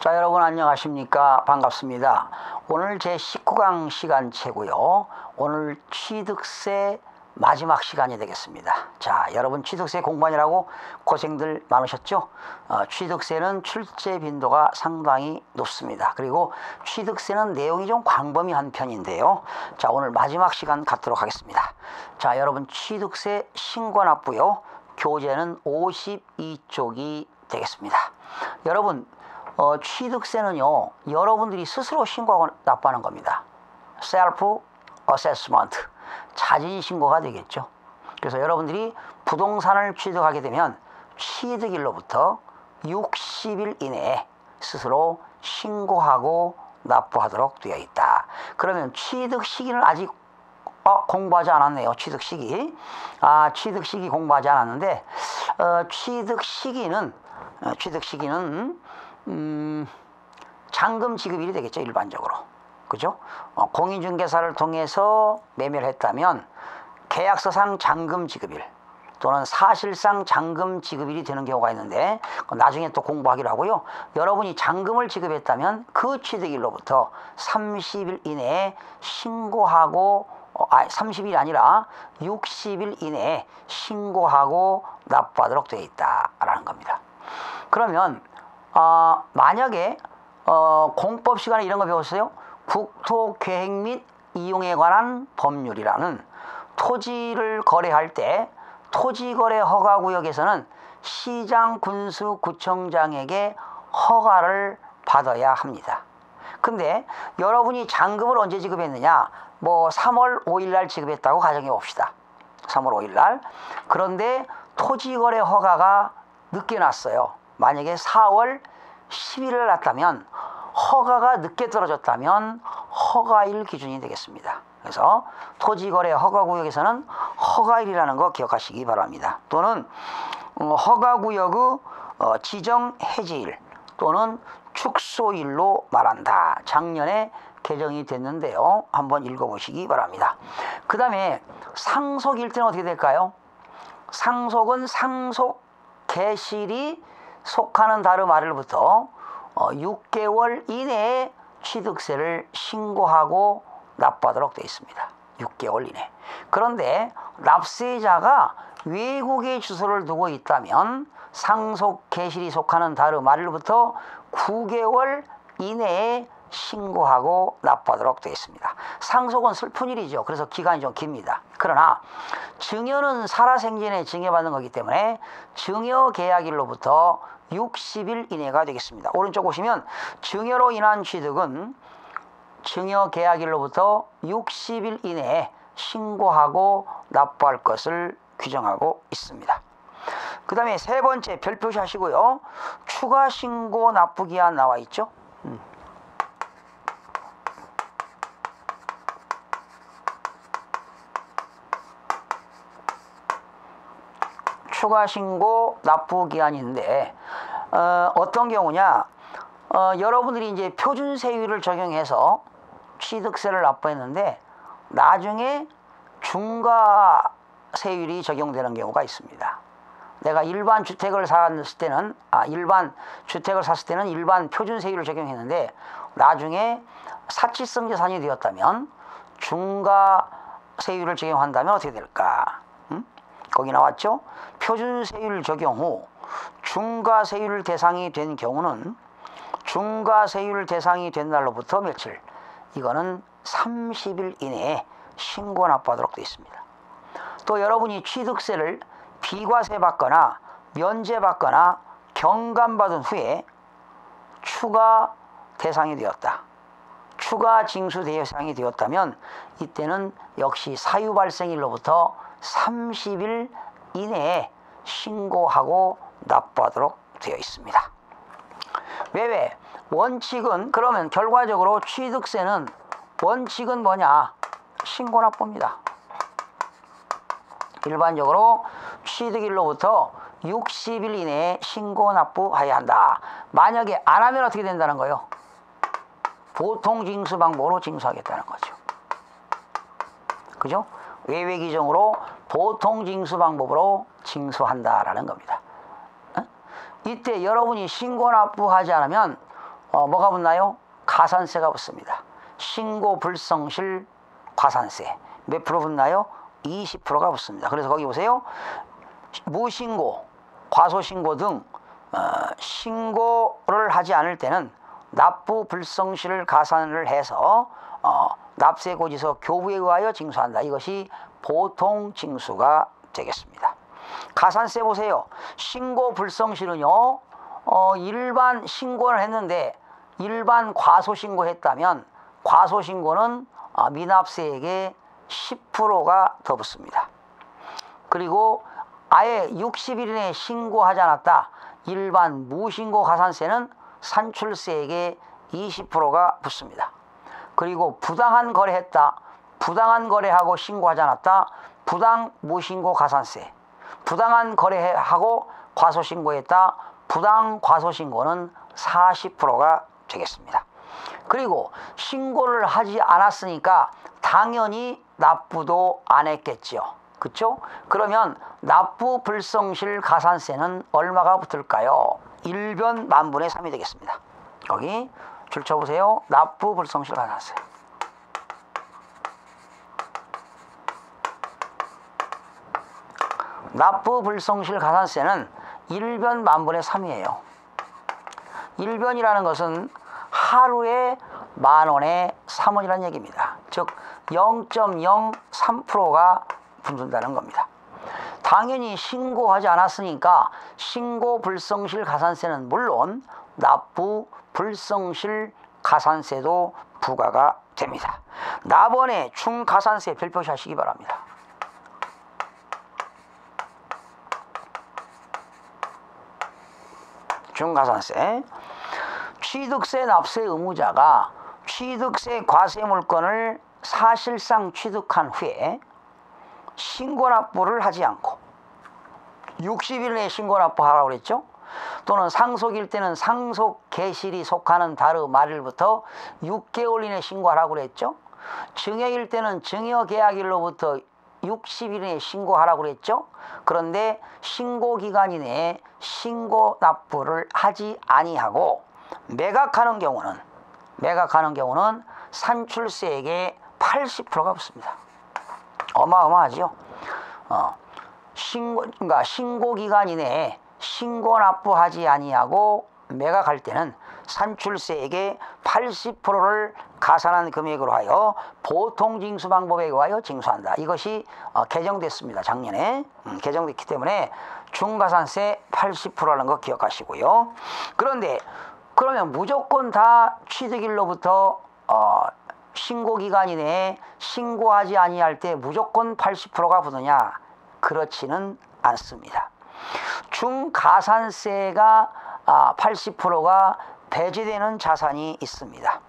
자, 여러분 안녕하십니까? 반갑습니다. 오늘 제 19강 시간체고요. 오늘 취득세 마지막 시간이 되겠습니다. 자, 여러분 취득세 공부하느라고 고생들 많으셨죠? 취득세는 출제 빈도가 상당히 높습니다. 그리고 취득세는 내용이 좀 광범위한 편인데요. 자, 오늘 마지막 시간 갖도록 하겠습니다. 자, 여러분 취득세 신고납부요. 교재는 52쪽이 되겠습니다. 여러분 취득세는요, 여러분들이 스스로 신고하고 납부하는 겁니다. 셀프 어세스먼트, 자진 신고가 되겠죠. 그래서 여러분들이 부동산을 취득하게 되면 취득일로부터 60일 이내에 스스로 신고하고 납부하도록 되어 있다. 그러면 취득 시기는 아직 공부하지 않았네요. 취득 시기. 취득 시기 공부하지 않았는데 취득 시기는 잔금 지급일이 되겠죠. 일반적으로. 그죠? 공인중개사를 통해서 매매를 했다면 계약서상 잔금 지급일 또는 사실상 잔금 지급일이 되는 경우가 있는데 나중에 또 공부하기로 하고요. 여러분이 잔금을 지급했다면 그 취득일로부터 30일 이내에 신고하고 30일이 아니라 60일 이내에 신고하고 납부하도록 되어 있다라는 겁니다. 그러면 만약에 공법 시간에 이런 거 배웠어요? 국토계획 및 이용에 관한 법률이라는 토지를 거래할 때 토지거래 허가구역에서는 시장, 군수, 구청장에게 허가를 받아야 합니다. 근데 여러분이 잔금을 언제 지급했느냐? 3월 5일 날 지급했다고 가정해 봅시다. 3월 5일 날. 그런데 토지거래 허가가 늦게 났어요. 만약에 4월 11일 났다면 허가가 늦게 떨어졌다면 허가일 기준이 되겠습니다. 그래서 토지거래 허가구역에서는 허가일이라는 거 기억하시기 바랍니다. 또는 허가구역의 지정 해제일 또는 축소일로 말한다. 작년에 개정이 됐는데요. 한번 읽어보시기 바랍니다. 그 다음에 상속일 때는 어떻게 될까요? 상속은 상속 개실이 속하는 달의 말일부터 6개월 이내에 취득세를 신고하고 납부하도록 되어 있습니다. 6개월 이내. 그런데 납세자가 외국에 주소를 두고 있다면 상속 개실이 속하는 달의 말일부터 9개월 이내에 신고하고 납부하도록 되어 있습니다. 상속은 슬픈 일이죠. 그래서 기간이 좀 깁니다. 그러나 증여는 살아생전에 증여받는 거기 때문에 증여계약일로부터 60일 이내가 되겠습니다. 오른쪽 보시면 증여로 인한 취득은 증여계약일로부터 60일 이내에 신고하고 납부할 것을 규정하고 있습니다. 그 다음에 세 번째 별표시 하시고요. 추가신고 납부기한 나와 있죠. 추가신고 납부기한인데 어떤 경우냐? 여러분들이 이제 표준세율을 적용해서 취득세를 납부했는데 나중에 중과세율이 적용되는 경우가 있습니다. 내가 일반 주택을 샀을 때는 일반 표준세율을 적용했는데 나중에 사치성 자산이 되었다면 중과세율을 적용한다면 어떻게 될까? 거기 나왔죠? 표준세율 적용 후 중과세율 대상이 된 경우는 중과세율 대상이 된 날로부터 며칠? 이거는 30일 이내에 신고 납부하도록 되어 있습니다. 또 여러분이 취득세를 비과세 받거나 면제 받거나 경감받은 후에 추가 대상이 되었다. 추가 징수 대상이 되었다면 이때는 역시 사유 발생일로부터 30일 이내에 신고하고 납부하도록 되어 있습니다. 왜? 원칙은 그러면 결과적으로 취득세는 원칙은 뭐냐? 신고 납부입니다. 일반적으로 취득일로부터 60일 이내에 신고 납부해야 한다. 만약에 안 하면 어떻게 된다는 거예요? 보통 징수 방법으로 징수하겠다는 거죠. 그죠? 외외 규정으로 보통 징수 방법으로 징수한다라는 겁니다. 이때 여러분이 신고 납부하지 않으면 뭐가 붙나요? 가산세가 붙습니다. 신고 불성실 과산세 몇 프로 붙나요? 20%가 붙습니다. 그래서 거기 보세요. 무신고, 과소신고 등 신고를 하지 않을 때는 납부 불성실을 가산을 해서 납세고지서 교부에 의하여 징수한다. 이것이 보통 징수가 되겠습니다. 가산세 보세요. 신고 불성실은요, 일반 신고를 했는데 일반 과소신고 했다면 과소신고는 미납세액의 10%가 더 붙습니다. 그리고 아예 60일 이내에 신고하지 않았다. 일반 무신고 가산세는 산출세액의 20%가 붙습니다. 그리고 부당한 거래했다. 부당한 거래하고 신고하지 않았다. 부당 무신고 가산세. 부당한 거래하고 과소신고했다. 부당 과소신고는 40%가 되겠습니다. 그리고 신고를 하지 않았으니까 당연히 납부도 안 했겠죠. 그렇죠? 그러면 납부 불성실 가산세는 얼마가 붙을까요? 1변 만분의 3이 되겠습니다. 여기 줄 쳐보세요. 납부 불성실 가산세. 납부 불성실 가산세는 1변 만분의 3이에요. 1변이라는 것은 하루에 10,000원에 3원이라는 얘기입니다. 즉 0.03%가 붙는다는 겁니다. 당연히 신고하지 않았으니까 신고 불성실 가산세는 물론 납부 불성실 가산세도 부과가 됩니다. 나번에 중가산세 별표시 하시기 바랍니다. 중가산세. 취득세 납세 의무자가 취득세 과세물건을 사실상 취득한 후에 신고납부를 하지 않고 60일 내에 신고납부하라고 그랬죠. 또는 상속일 때는 상속 개실이 속하는 달의 말일부터 6개월 이내에 신고하라고 그랬죠. 증여일 때는 증여계약일로부터 60일 이내에 신고하라고 그랬죠. 그런데 신고기간 이내에 신고납부를 하지 아니하고 매각하는 경우는 산출세액의 80%가 붙습니다. 어마어마하죠. 그러니까 신고기간 이내에 신고납부하지 아니하고 매각할 때는 산출세액의 80%를 가산한 금액으로 하여 보통징수 방법에 의하여 징수한다. 이것이 개정됐습니다. 작년에 개정됐기 때문에 중가산세 80%라는 거 기억하시고요. 그런데 그러면 무조건 다 취득일로부터 신고기간 이내에 신고하지 아니할 때 무조건 80%가 붙느냐? 그렇지는 않습니다. 중가산세가 80%가 배제되는 자산이 있습니다.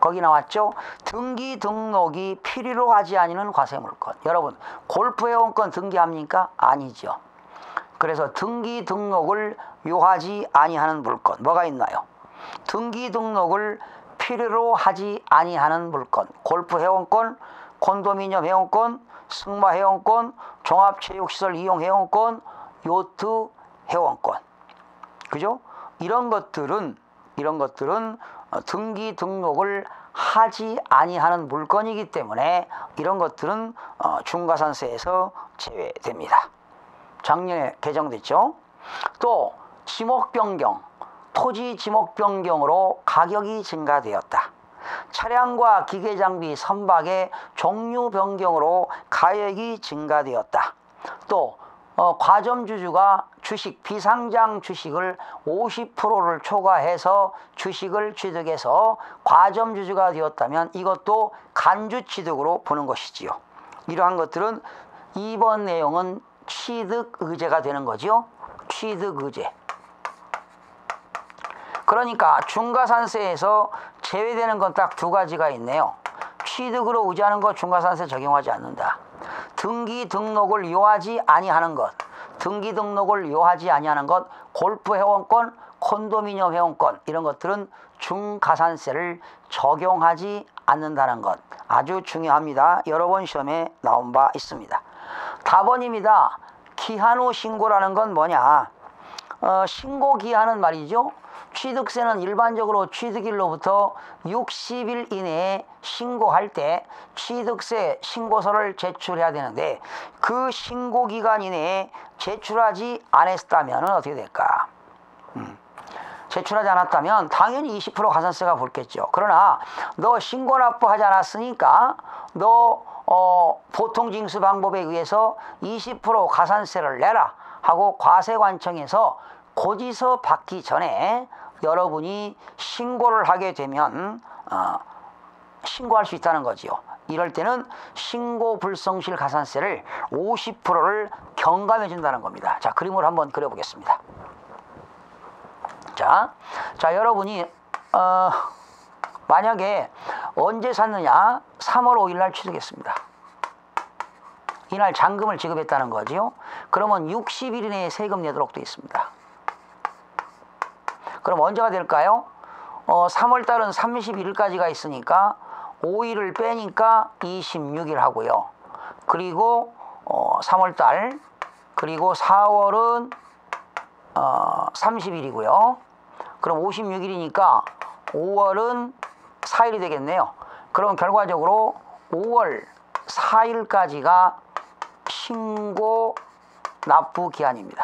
거기 나왔죠? 등기 등록이 필요로 하지 아니는 과세물건. 여러분, 골프회원권 등기합니까? 아니죠. 그래서 등기 등록을 요하지 아니하는 물건 뭐가 있나요? 등기 등록을 필요로 하지 아니하는 물건. 골프회원권, 콘도미니엄 회원권, 승마회원권, 종합체육시설 이용회원권, 요트 회원권. 그죠? 이런 것들은 등기 등록을 하지 아니하는 물건이기 때문에 이런 것들은 중가산세에서 제외됩니다. 작년에 개정됐죠. 또 지목 변경, 토지 지목 변경으로 가격이 증가되었다. 차량과 기계장비 선박의 종류 변경으로 가격이 증가되었다. 또 과점주주가 주식, 비상장 주식을 50%를 초과해서 주식을 취득해서 과점주주가 되었다면 이것도 간주취득으로 보는 것이지요. 이러한 것들은 2번 내용은 취득의제가 되는 거죠. 취득의제. 그러니까 중가산세에서 제외되는 건 딱 두 가지가 있네요. 취득으로 의지하는 것 중가산세 적용하지 않는다. 등기 등록을 요하지 아니하는 것, 골프 회원권, 콘도미니엄 회원권 이런 것들은 중가산세를 적용하지 않는다는 것 아주 중요합니다. 여러 번 시험에 나온 바 있습니다. 답원입니다. 기한 후 신고라는 건 뭐냐? 신고기한은 말이죠. 취득세는 일반적으로 취득일로부터 60일 이내에 신고할 때 취득세 신고서를 제출해야 되는데 그 신고기간 이내에 제출하지 않았다면 어떻게 될까? 제출하지 않았다면 당연히 20% 가산세가 붙겠죠. 그러나 너 신고납부하지 않았으니까 너 보통징수 방법에 의해서 20% 가산세를 내라 하고 과세관청에서 고지서 받기 전에 여러분이 신고를 하게 되면 신고할 수 있다는 거지요. 이럴 때는 신고 불성실 가산세를 50%를 경감해 준다는 겁니다. 자, 그림을 한번 그려보겠습니다. 자, 여러분이 만약에 언제 샀느냐? 3월 5일 날 취득했습니다. 이날 잔금을 지급했다는 거지요. 그러면 60일 이내에 세금 내도록 되어 있습니다. 그럼 언제가 될까요? 3월 달은 31일까지가 있으니까 5일을 빼니까 26일 하고요. 그리고 3월 달, 그리고 4월은 30일이고요. 그럼 56일이니까 5월은 4일이 되겠네요. 그럼 결과적으로 5월 4일까지가 신고 납부 기한입니다.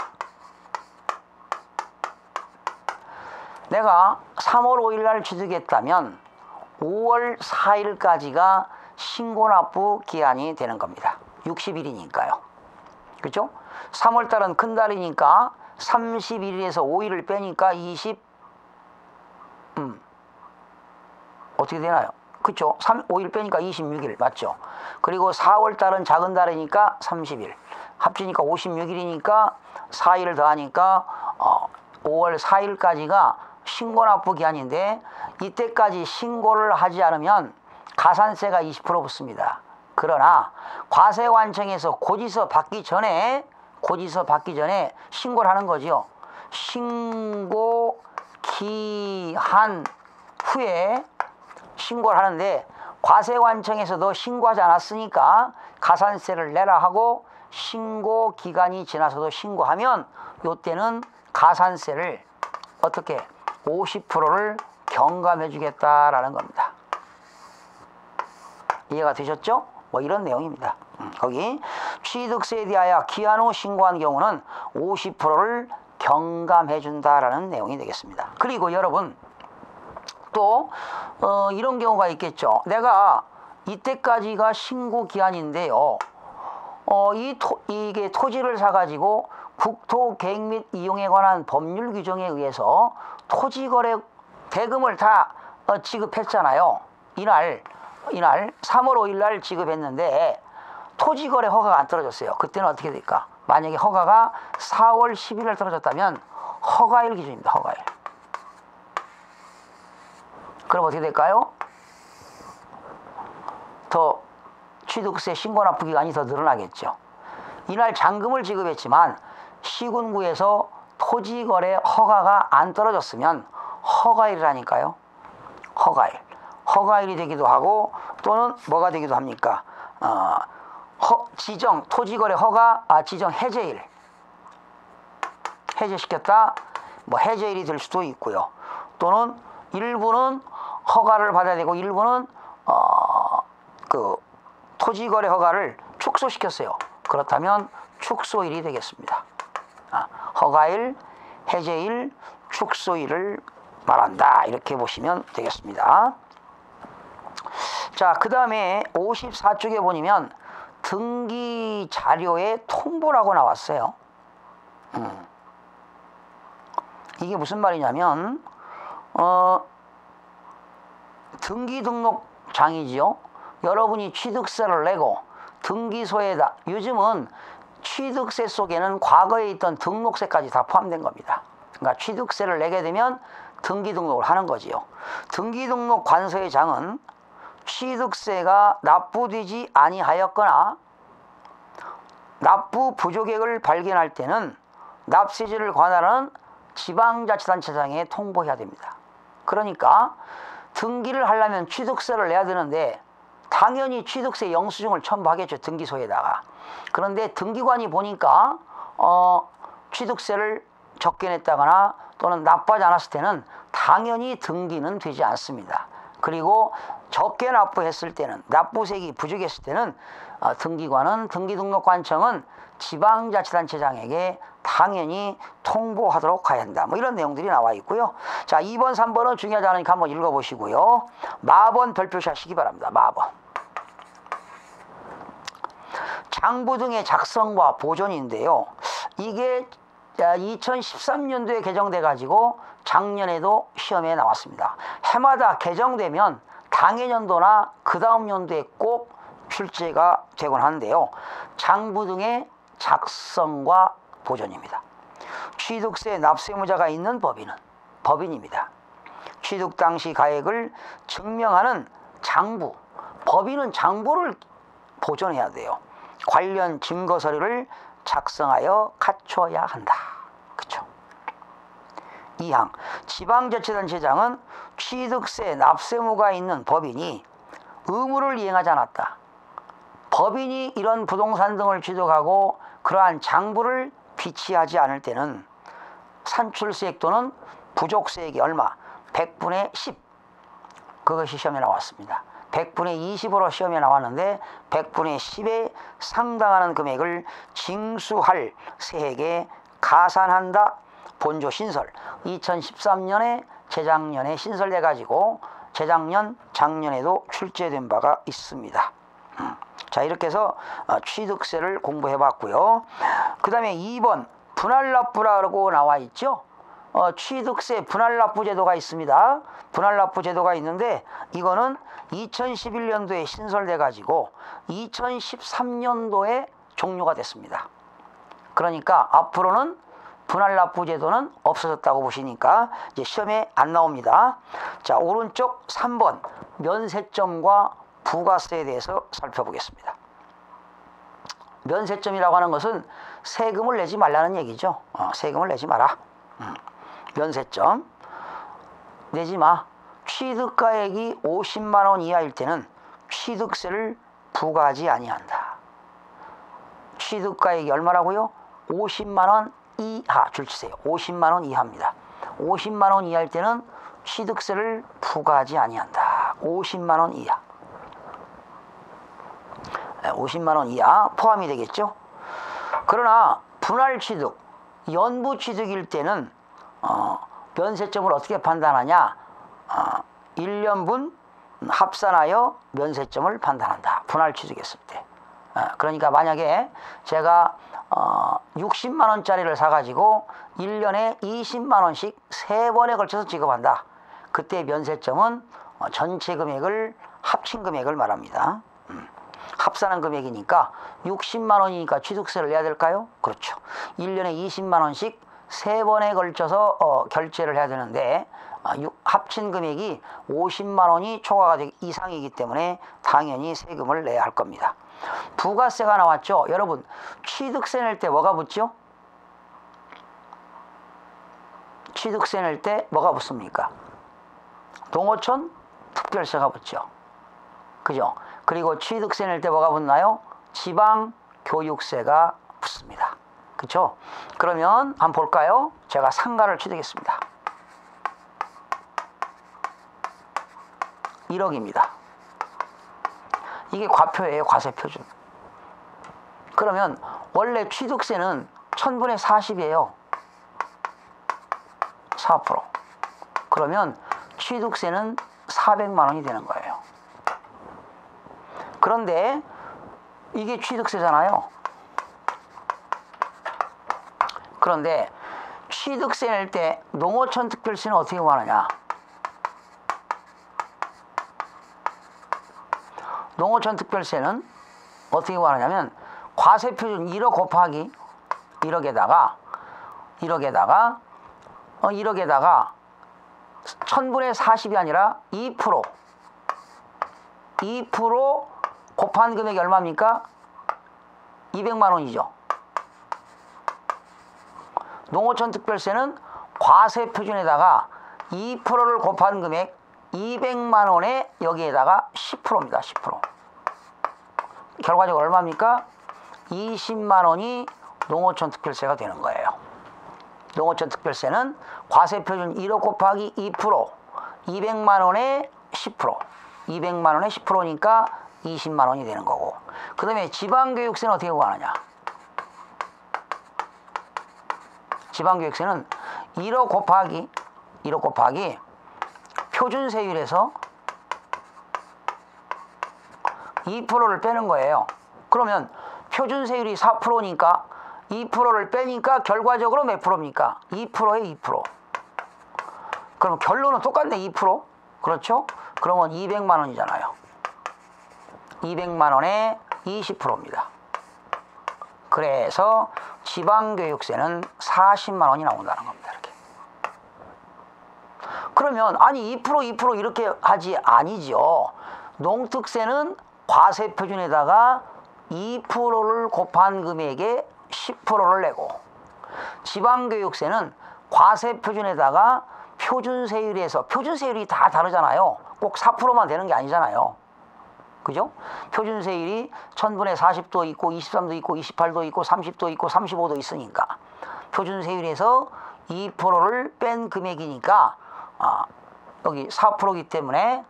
내가 3월 5일 날 취득했다면 5월 4일까지가 신고 납부 기한이 되는 겁니다. 60일이니까요. 그렇죠? 3월 달은 큰 달이니까 31일에서 5일을 빼니까 어떻게 되나요? 그렇죠? 5일 빼니까 26일 맞죠? 그리고 4월 달은 작은 달이니까 30일 합치니까 56일이니까 4일을 더하니까 5월 4일까지가 신고납부 기한인데 이때까지 신고를 하지 않으면 가산세가 20% 붙습니다. 그러나 과세관청에서 고지서 받기 전에 신고를 하는 거지요. 신고 기한 후에 신고를 하는데 과세관청에서 너 신고하지 않았으니까 가산세를 내라 하고 신고 기간이 지나서도 신고하면 이때는 가산세를 어떻게 50%를 경감해 주겠다라는 겁니다. 이해가 되셨죠? 뭐 이런 내용입니다. 거기 취득세에 대하여 기한 후 신고한 경우는 50%를 경감해 준다라는 내용이 되겠습니다. 그리고 여러분 또 이런 경우가 있겠죠. 내가 이때까지가 신고 기한인데요. 이게 토지를 사가지고 국토 계획 및 이용에 관한 법률 규정에 의해서 토지거래 대금을 다 지급했잖아요. 이날 3월 5일 날 지급했는데 토지거래 허가가 안 떨어졌어요. 그때는 어떻게 될까? 만약에 허가가 4월 10일 날 떨어졌다면 허가일 기준입니다. 허가일. 그럼 어떻게 될까요? 더 취득세 신고납부 기간이 더 늘어나겠죠. 이날 잔금을 지급했지만 시군구에서 토지거래 허가가 안 떨어졌으면 허가일이라니까요. 허가일이 되기도 하고 또는 뭐가 되기도 합니까? 지정 토지거래 허가 지정 해제일 해제시켰다 뭐 해제일이 될 수도 있고요. 또는 일부는 허가를 받아야 되고 일부는 그 토지거래 허가를 축소시켰어요. 그렇다면 축소일이 되겠습니다. 허가일, 해제일, 축소일을 말한다. 이렇게 보시면 되겠습니다. 자, 그 다음에 54쪽에 보면 등기 자료의 통보라고 나왔어요. 이게 무슨 말이냐면 등기 등록장이지요. 여러분이 취득세를 내고 등기소에다 요즘은 취득세 속에는 과거에 있던 등록세까지 다 포함된 겁니다. 그러니까 취득세를 내게 되면 등기 등록을 하는 거지요. 등기 등록 관서의 장은 취득세가 납부되지 아니하였거나 납부 부족액을 발견할 때는 납세지를 관할하는 지방자치단체장에 통보해야 됩니다. 그러니까 등기를 하려면 취득세를 내야 되는데 당연히 취득세 영수증을 첨부하겠죠. 등기소에다가. 그런데 등기관이 보니까 취득세를 적게 냈다거나 또는 납부하지 않았을 때는 당연히 등기는 되지 않습니다. 그리고 적게 납부했을 때는, 납부세액이 부족했을 때는 등기관은, 등기등록관청은 지방자치단체장에게 당연히 통보하도록 해야 한다. 뭐 이런 내용들이 나와 있고요. 자, 2번, 3번은 중요하지 않으니까 한번 읽어보시고요. 마번 별표시 하시기 바랍니다. 마번. 장부 등의 작성과 보존인데요. 이게 2013년도에 개정돼 가지고 작년에도 시험에 나왔습니다. 해마다 개정되면 당해년도나 그 다음 연도에 꼭 출제가 되곤 하는데요. 장부 등의 작성과 보존입니다. 취득세 납세무자가 있는 법인입니다. 취득 당시 가액을 증명하는 장부, 법인은 장부를 보존해야 돼요. 관련 증거 서류를 작성하여 갖춰야 한다. 그렇죠? 2항 지방자치단체장은 취득세 납세무가 있는 법인이 의무를 이행하지 않았다. 법인이 이런 부동산 등을 취득하고 그러한 장부를 비치하지 않을 때는 산출세액 또는 부족세액이 얼마? 100분의 10. 그것이 시험에 나왔습니다. 100분의 20으로 시험에 나왔는데 100분의 10에 상당하는 금액을 징수할 세액에 가산한다. 본조 신설 2013년에 재작년에 신설돼 가지고 재작년 작년에도 출제된 바가 있습니다. 자, 이렇게 해서 취득세를 공부해 봤고요. 그 다음에 2번 분할납부라고 나와 있죠. 취득세 분할납부 제도가 있습니다. 분할납부 제도가 있는데 이거는 2011년도에 신설돼 가지고 2013년도에 종료가 됐습니다. 그러니까 앞으로는 분할납부 제도는 없어졌다고 보시니까 이제 시험에 안 나옵니다. 자, 오른쪽 3번 면세점과 부가세에 대해서 살펴보겠습니다. 면세점이라고 하는 것은 세금을 내지 말라는 얘기죠. 세금을 내지 마라. 면세점 내지 마. 취득가액이 50만 원 이하일 때는 취득세를 부과하지 아니한다. 취득가액이 얼마라고요? 50만 원 이하 줄치세요. 50만 원 이하입니다. 50만 원 이하일 때는 취득세를 부과하지 아니한다. 50만 원 이하. 50만 원 이하 포함이 되겠죠. 그러나 분할취득, 연부취득일 때는 면세점을 어떻게 판단하냐? 1년분 합산하여 면세점을 판단한다. 분할취득했을 때. 그러니까 만약에 제가 60만 원짜리를 사가지고 1년에 20만 원씩 3번에 걸쳐서 지급한다. 그때 면세점은 전체 금액을 합친 금액을 말합니다. 합산한 금액이니까 60만 원이니까 취득세를 내야 될까요? 그렇죠. 1년에 20만 원씩 3번에 걸쳐서 결제를 해야 되는데 합친 금액이 50만 원이 초과가 되기 이상이기 때문에 당연히 세금을 내야 할 겁니다. 부가세가 나왔죠. 여러분, 취득세 낼 때 뭐가 붙죠? 취득세 낼 때 뭐가 붙습니까? 농어촌 특별세가 붙죠. 그죠? 그리고 취득세 낼 때 뭐가 붙나요? 지방교육세가 붙습니다. 그렇죠? 그러면 한번 볼까요? 제가 상가를 취득했습니다. 1억입니다. 이게 과표예요. 과세표준. 그러면 원래 취득세는 1000분의 40이에요. 4%. 그러면 취득세는 400만 원이 되는 거예요. 그런데 이게 취득세잖아요. 그런데 취득세 낼 때 농어촌 특별세는 어떻게 구하느냐? 농어촌 특별세는 어떻게 구하느냐면 과세표준 1억 곱하기 1억에다가 1000분의 40이 아니라 2% 곱한 금액이 얼마입니까? 200만 원이죠. 농어촌 특별세는 과세표준에다가 2%를 곱한 금액 200만 원에 여기에다가 10%입니다. 10%. 결과적으로 얼마입니까? 20만 원이 농어촌 특별세가 되는 거예요. 농어촌 특별세는 과세표준 1억 곱하기 2%, 200만 원에 10%, 200만 원에 10%니까 20만 원이 되는 거고, 그 다음에 지방교육세는 어떻게 구하느냐? 지방교육세는 1억 곱하기 표준세율에서 2%를 빼는 거예요. 그러면 표준세율이 4%니까 2%를 빼니까 결과적으로 몇 프로입니까? 2%에 2%. 그럼 결론은 똑같네, 2%. 그렇죠? 그러면 200만 원이잖아요. 200만 원에 20%입니다. 그래서 지방교육세는 40만 원이 나온다는 겁니다. 이렇게. 그러면 아니 2% 이렇게 하지 아니죠. 농특세는 과세표준에다가 2%를 곱한 금액에 10%를 내고, 지방교육세는 과세표준에다가 표준세율에서, 표준세율이 다 다르잖아요. 꼭 4%만 되는 게 아니잖아요. 그죠? 표준세율이 1000분의 40도 있고 23도 있고 28도 있고 30도 있고 35도 있으니까 표준세율에서 2%를 뺀 금액이니까 여기 4%이기 때문에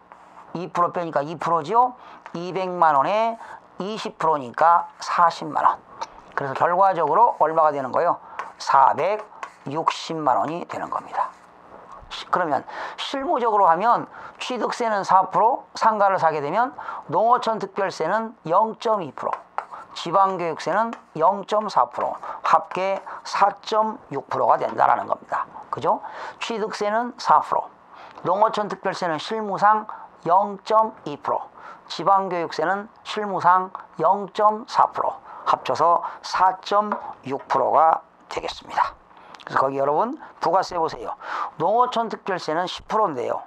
2% 빼니까 2%죠. 200만 원에 20%니까 40만 원. 그래서 결과적으로 얼마가 되는 거예요? 460만 원이 되는 겁니다. 그러면 실무적으로 하면 취득세는 4%, 상가를 사게 되면 농어촌 특별세는 0.2%, 지방교육세는 0.4%, 합계 4.6%가 된다는 겁니다. 그죠? 취득세는 4%, 농어촌 특별세는 실무상 0.2%, 지방교육세는 실무상 0.4%, 합쳐서 4.6%가 되겠습니다. 그래서 거기 여러분 부가세 보세요. 농어촌 특별세는 10%인데요.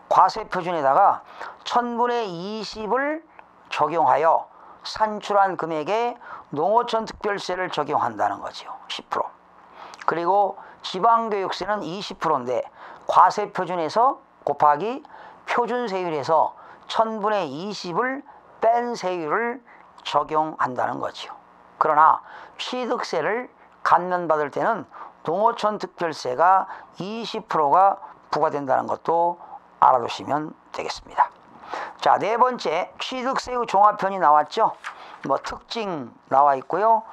과세표준에다가 1000분의 20을 적용하여 산출한 금액에 농어촌 특별세를 적용한다는 거죠. 10%. 그리고 지방교육세는 20%인데 과세표준에서 곱하기 표준세율에서 1000분의 20을 뺀 세율을 적용한다는 거죠. 그러나 취득세를 감면받을 때는 농어촌 특별세가 20%가 부과된다는 것도 알아두시면 되겠습니다. 자, 네 번째 취득세의 종합편이 나왔죠. 뭐 특징 나와 있고요.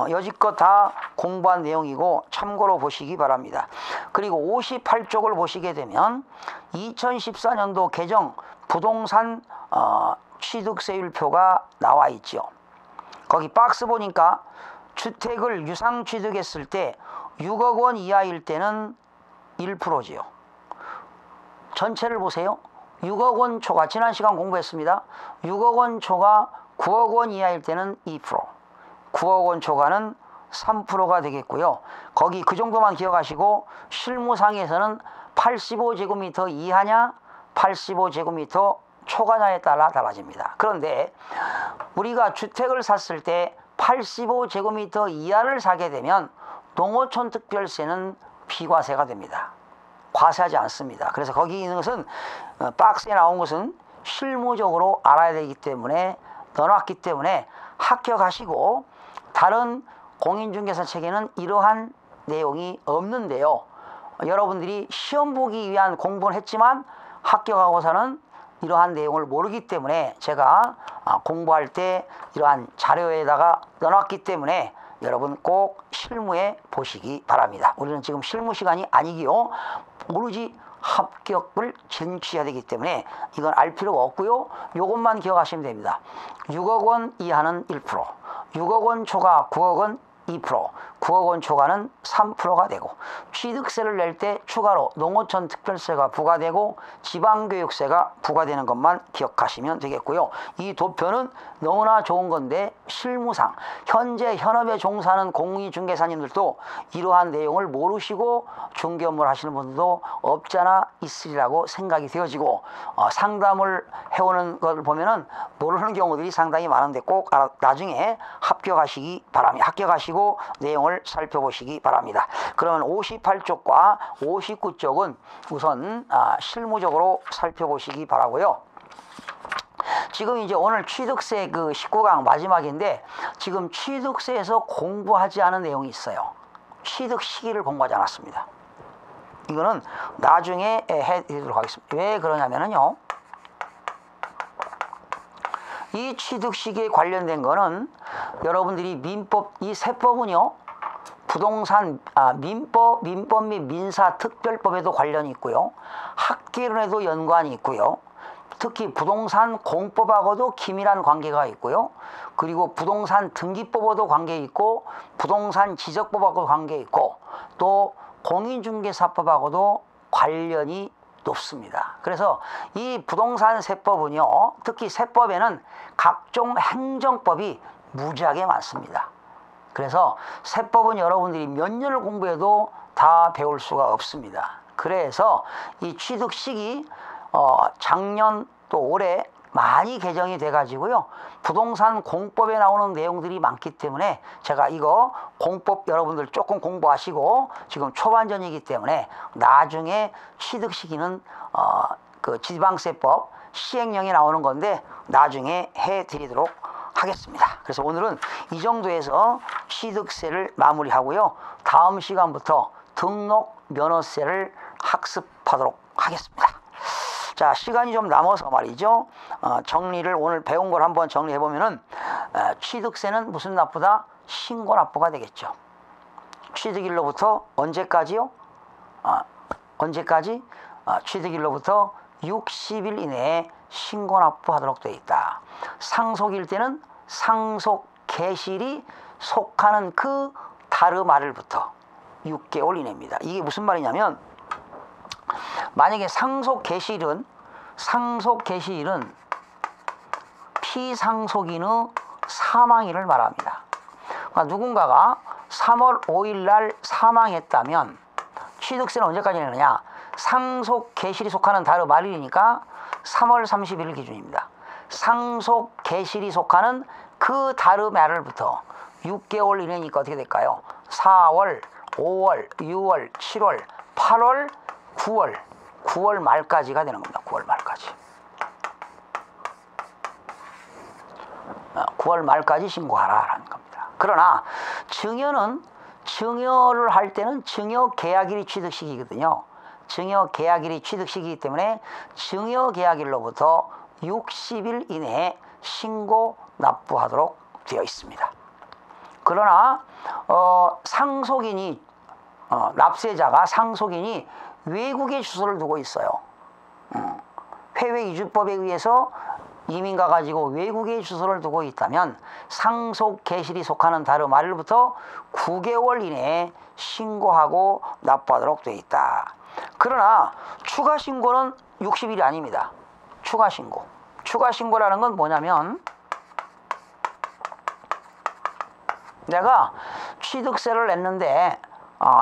여지껏 다 공부한 내용이고 참고로 보시기 바랍니다. 그리고 58쪽을 보시게 되면 2014년도 개정 부동산 취득세율표가 나와 있죠. 거기 박스 보니까 주택을 유상취득했을 때 6억 원 이하일 때는 1%지요. 전체를 보세요. 6억 원 초과, 지난 시간 공부했습니다. 6억 원 초과 9억 원 이하일 때는 2%, 9억 원 초과는 3%가 되겠고요. 거기 그 정도만 기억하시고 실무상에서는 85제곱미터 이하냐 85제곱미터 초과냐에 따라 달라집니다. 그런데 우리가 주택을 샀을 때 85제곱미터 이하를 사게 되면 농어촌 특별세는 비과세가 됩니다. 과세하지 않습니다. 그래서 거기 있는 것은 박스에 나온 것은 실무적으로 알아야 되기 때문에 넣어놨기 때문에 합격하시고, 다른 공인중개사 책에는 이러한 내용이 없는데요. 여러분들이 시험 보기 위한 공부를 했지만 합격하고서는 이러한 내용을 모르기 때문에 제가 공부할 때 이러한 자료에다가 넣어놨기 때문에 여러분 꼭 실무에 보시기 바랍니다. 우리는 지금 실무 시간이 아니기요. 오로지 합격을 쟁취해야 되기 때문에 이건 알 필요가 없고요. 이것만 기억하시면 됩니다. 6억 원 이하는 1%, 6억 원 초과 9억 원 2%, 9억 원 초과는 3%가 되고, 취득세를 낼 때 추가로 농어촌 특별세가 부과되고 지방교육세가 부과되는 것만 기억하시면 되겠고요. 이 도표는 너무나 좋은 건데 실무상 현재 현업에 종사하는 공인중개사님들도 이러한 내용을 모르시고 중개업무를 하시는 분들도 없지 않아 있으리라고 생각이 되어지고, 상담을 해오는 걸 보면은 모르는 경우들이 상당히 많은데 꼭 나중에 합격하시기 바랍니다. 합격하시고 내용을 살펴보시기 바랍니다. 그러면 58쪽과 59쪽은 우선 실무적으로 살펴보시기 바라고요. 지금 이제 오늘 취득세 그 19강 마지막인데 지금 취득세에서 공부하지 않은 내용이 있어요. 취득 시기를 공부하지 않았습니다. 이거는 나중에 해드리도록 하겠습니다. 왜 그러냐면요, 이 취득 시기에 관련된 거는 여러분들이 민법, 이 세법은요, 부동산 민법 및 민사특별법에도 관련이 있고요, 학계론에도 연관이 있고요, 특히 부동산 공법하고도 긴밀한 관계가 있고요, 그리고 부동산 등기법하고도 관계 있고, 부동산 지적법하고도 관계 있고, 또 공인중개사법하고도 관련이 높습니다. 그래서 이 부동산 세법은요, 특히 세법에는 각종 행정법이 무지하게 많습니다. 그래서 세법은 여러분들이 몇 년을 공부해도 다 배울 수가 없습니다. 그래서 이 취득 시기 작년 또 올해 많이 개정이 돼 가지고요, 부동산 공법에 나오는 내용들이 많기 때문에 제가 이거 공법 여러분들 조금 공부하시고, 지금 초반전이기 때문에 나중에 취득 시기는 그 지방세법 시행령에 나오는 건데 나중에 해 드리도록 하겠습니다. 그래서 오늘은 이 정도에서 취득세를 마무리하고요, 다음 시간부터 등록 면허세를 학습하도록 하겠습니다. 자, 시간이 좀 남아서 말이죠, 정리를 오늘 배운 걸 한번 정리해 보면은, 취득세는 무슨 납부다? 신고납부가 되겠죠. 취득일로부터 언제까지요? 언제까지? 취득일로부터 60일 이내에 신고납부하도록 되어 있다. 상속일 때는 상속 개시일이 속하는 그 다르 말일부터 6개월 이내입니다. 이게 무슨 말이냐면, 만약에 상속 개시일은 피상속인의 사망일을 말합니다. 그러니까 누군가가 3월 5일 날 사망했다면 취득세는 언제까지 내느냐? 상속 개시일이 속하는 다르 말일이니까 3월 30일 기준입니다. 상속 개시일이 속하는 그 다르 말일부터 6개월 이내니까 어떻게 될까요? 4월, 5월, 6월, 7월, 8월, 9월 말까지가 되는 겁니다. 9월 말까지. 9월 말까지 신고하라라는 겁니다. 그러나 증여를 할 때는 증여계약일이 취득시기거든요. 증여계약일이 취득시기이기 때문에 증여계약일로부터 60일 이내에 신고 납부하도록 되어 있습니다. 그러나 납세자가 상속인이 외국에 주소를 두고 있어요. 해외이주법에 의해서 이민 가가지고 외국에 주소를 두고 있다면 상속 개시일이 속하는 다르 말일부터 9개월 이내에 신고하고 납부하도록 되어 있다. 그러나 추가 신고는 60일이 아닙니다. 추가 신고라는 건 뭐냐면, 내가 취득세를 냈는데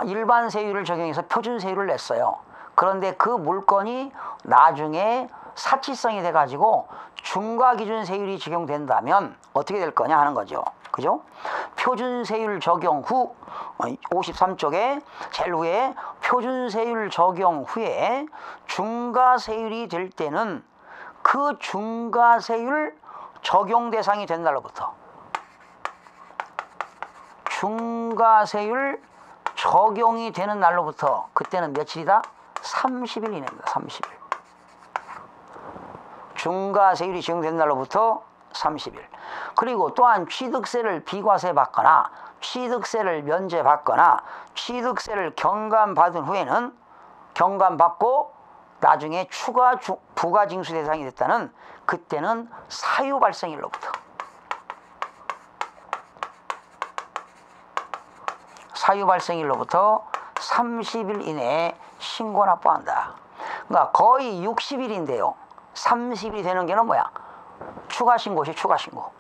일반 세율을 적용해서 표준 세율을 냈어요. 그런데 그 물건이 나중에 사치성이 돼가지고 중과 기준 세율이 적용된다면 어떻게 될 거냐 하는 거죠. 그죠? 표준 세율 적용 후 53쪽에 제일 위에 표준 세율 적용 후에 중과 세율이 될 때는 그 중과 세율 적용 대상이 된 날로부터 중과 세율 적용이 되는 날로부터, 그때는 며칠이다? 30일 이내입니다. 30일. 중과세율이 적용된 날로부터 30일. 그리고 또한 취득세를 비과세 받거나 취득세를 면제받거나 취득세를 경감받은 후에는, 경감받고 나중에 추가 부가징수 대상이 됐다는, 그때는 사유 발생일로부터 30일 이내에 신고 납부한다. 그러니까 거의 60일인데요. 30일이 되는 게는 뭐야? 추가 신고시 추가 신고.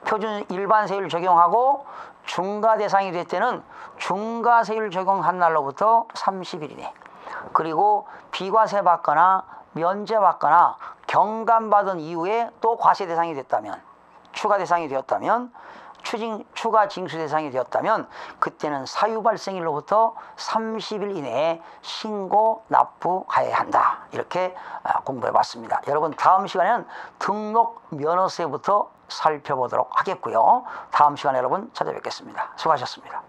표준 일반 세율 적용하고 중과 대상이 될 때는 중과 세율 적용한 날로부터 30일 이내. 그리고 비과세 받거나 면제 받거나 경감받은 이후에 또 과세 대상이 됐다면, 추가 대상이 되었다면, 추가 징수 대상이 되었다면 그때는 사유 발생일로부터 30일 이내에 신고 납부해야 한다. 이렇게 공부해 봤습니다. 여러분, 다음 시간에는 등록 면허세부터 살펴보도록 하겠고요. 다음 시간에 여러분 찾아뵙겠습니다. 수고하셨습니다.